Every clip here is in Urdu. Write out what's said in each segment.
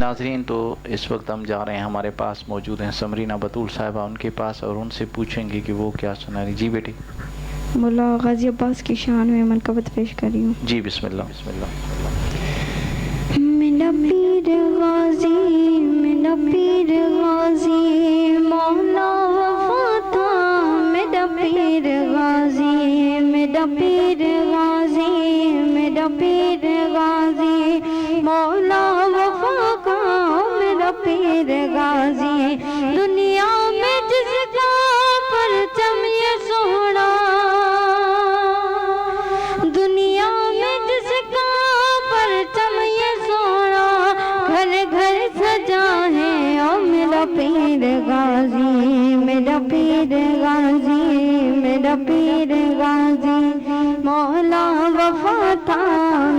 ناظرین تو اس وقت ہم جا رہے ہیں، ہمارے پاس موجود ہیں سمرینہ بطول صاحبہ، ان کے پاس، اور ان سے پوچھیں گے کہ وہ کیا سنا رہی۔ جی بیٹی۔ مولا غازی عباس کی شان میں منقبت پیش کر رہی ہوں۔ جی بسم اللہ۔ بسم اللہ۔ میرا پیر غازی، میرا پیر غازی مولا وفا تھا، میرا پیر غازی، میرا پیر غازی، میرا پیر غازی مولا وفا کا، میرا پیر غازی دنیا میں جس کا پرچم یہ سونا، دنیا میں جس کا پرچم یہ سونا، گھر گھر سجا ہے او میرا پیر غازی، میرا پیر غازی، میرا پیر غازی مولا وفا تھا،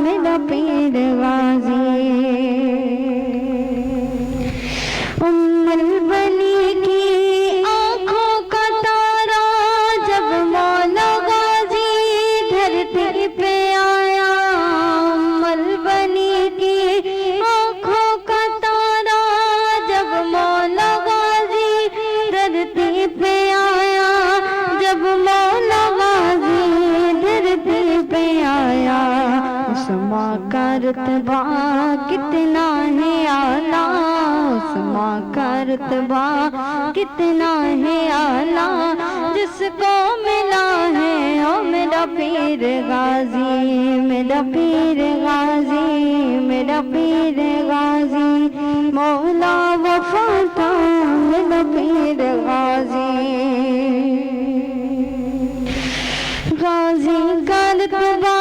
میرا پیر غازی۔ ام البنی کی آنکھوں کا تارا جب مولا غازی دھرتی پہ آیا، ام البنی کی آنکھوں کا تارا جب مولا غازی دھرتی پہ آیا، جب مولا غازی دھرتی پہ آیا، اس ماں کا رتبہ کتنا ہے اعلیٰ، اس ماں کا رتبہ کتنا ہے اعلیٰ، جس کو ملا ہے او میرا پیر غازی، میرا پیر غازی، میرا پیر غازی مولا وفا تھا، میرا پیر غازی۔ غازی کا رتبہ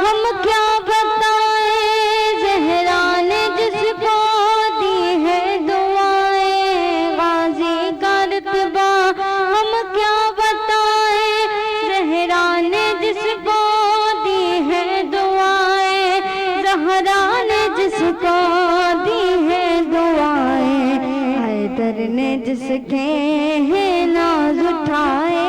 ہم کیا بتائیں، زہرا نے جس کو دی ہے دعائیں، غازی کا رتبہ ہم کیا بتائیں، زہرا نے جس کو دی ہے دعائیں، زہرا نے جس کو دی ہے دعائیں، حیدر نے جس کے ہیں ناز اٹھائے،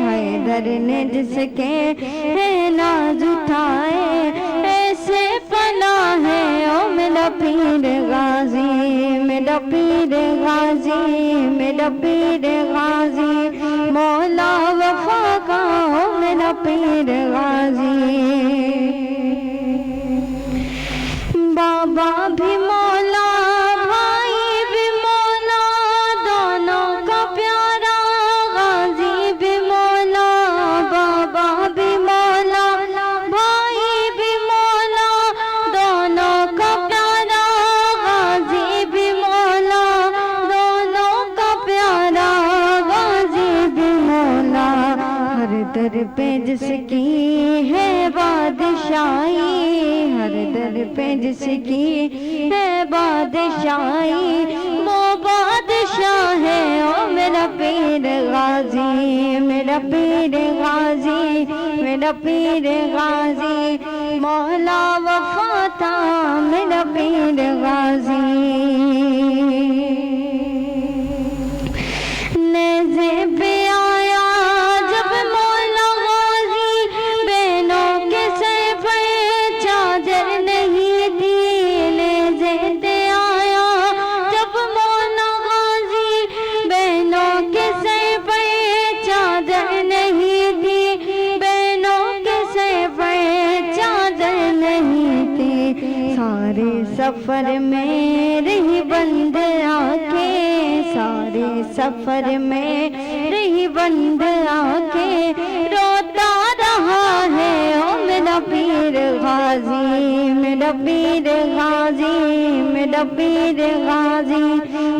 حیدر نے جس کے ہیں ناز اٹھائے، ایسے پناہ ہے او میرا پیر غازی، میرا پیر غازی، میرا پیر غازی مولا وفا کا، او میرا پیر غازی۔ بابا بھی مولا، بھائی بھی مولا، دونوں کا پیارا غازی بھی مولا، بابا بھی مولا، بھائی بھی مولا، دونوں کا پیارا غازی بھی مولا، دونوں کا پیارا غازی بھی مولا، ہر در پہ جس کی ہے بادشاہی، ہر در پہ جس کی ہے بادشاہی، وہ بادشاہ ہے او میرا پیر غازی، میرا پیر غازی، میرا پیر غازی مولا وفا تھا، میرا پیر غازی۔ نیزے پہ آیا جب مولا غازی، بہنوں کے سر پہ چادر نہیں تھی، نیزے پہ آیا جب مولا غازی، بہنوں کے سر پہ چادر نہیں تھی، بہنوں کے سر پہ چادر نہیں تھی، سارے سفر میں رہی بند آنکھیں، سارے سفر میں رہی بند آنکھیں، روتا رہا ہے او میرا پیر غازی، میرا پیر غازی، میرا پیر غازی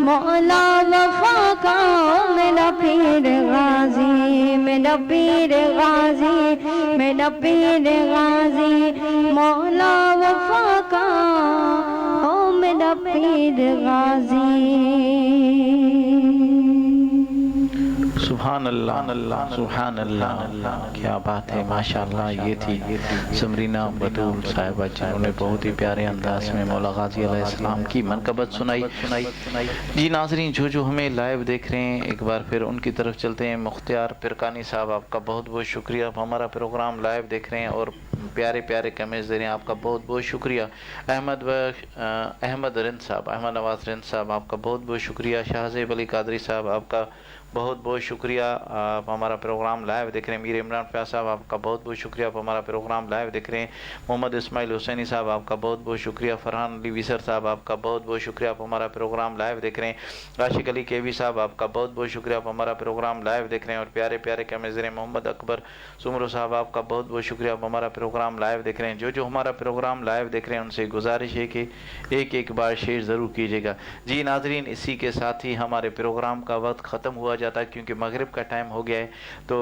مولا وفا کا، او میرا پیر غازی، میرا پیر غازی، میرا پیر غازی مولا وفا کا، او میرا پیر غازی۔ سبحان اللہ، سبحان اللہ، کیا بات ہے، ماشاءاللہ۔ یہ تھی سمرینہ بطول صاحبہ جنہوں نے بہت ہی پیارے انداز میں مولا غازی علیہ السلام کی منقبت سنائی۔ جی ناظرین، جو ہمیں لائیو دیکھ رہے ہیں، ایک بار پھر ان کی طرف چلتے ہیں۔ مختار پرکانی صاحب، آپ کا بہت بہت شکریہ، آپ ہمارا پروگرام لائیو دیکھ رہے ہیں اور پیارے پیارے کمنٹس دے رہے ہیں، آپ کا بہت بہت شکریہ۔ احمد رند صاحب، احمد نواز رند صاحب، آپ کا بہت بہت شکریہ۔ شاہزیب علی قادری صاحب، آپ کا بہت بہت شکریہ، آپ ہمارا پروگرام لائیو دیکھ رہے ہیں۔ میر عمران فیاض صاحب، آپ کا بہت بہت شکریہ، آپ ہمارا پروگرام لائیو دیکھ رہے ہیں۔ محمد اسماعیل حسینی صاحب، آپ کا بہت بہت شکریہ۔ فرحان علی ویسر صاحب، آپ کا بہت بہت شکریہ، آپ ہمارا پروگرام لائیو دیکھ رہے ہیں۔ عاشق علی کیوی صاحب، آپ کا بہت بہت شکریہ، آپ ہمارا پروگرام لائیو دیکھ رہے ہیں اور پیارے پیارے کمنٹس دے رہے ہیں۔ محمد اکبر سمرو صاحب، آپ کا بہت بہت شکریہ، آپ ہمارا پروگرام لائیو دیکھ رہے ہیں۔ جو ہمارا پروگرام لائیو دیکھ رہے ہیں ان سے گزارش ہے کہ ایک بار شیئر ضرور کیجیے گا۔ جی ناظرین، اسی کے ساتھ ہی ہمارے پروگرام کا وقت ختم ہوا جاتا ہے کیونکہ مغرب کا ٹائم ہو گیا ہے، تو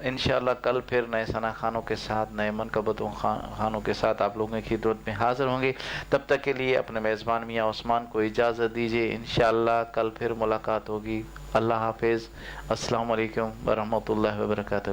انشاءاللہ کل پھر نئے ثنا خانوں کے ساتھ، نئے منقبتوں خانوں کے ساتھ آپ لوگوں کی خدمت میں حاضر ہوں گے۔ تب تک کے لیے اپنے میزبان میاں عثمان کو اجازت دیجیے، انشاءاللہ کل پھر ملاقات ہوگی۔ اللہ حافظ، السلام علیکم ورحمۃ اللہ وبرکاتہ۔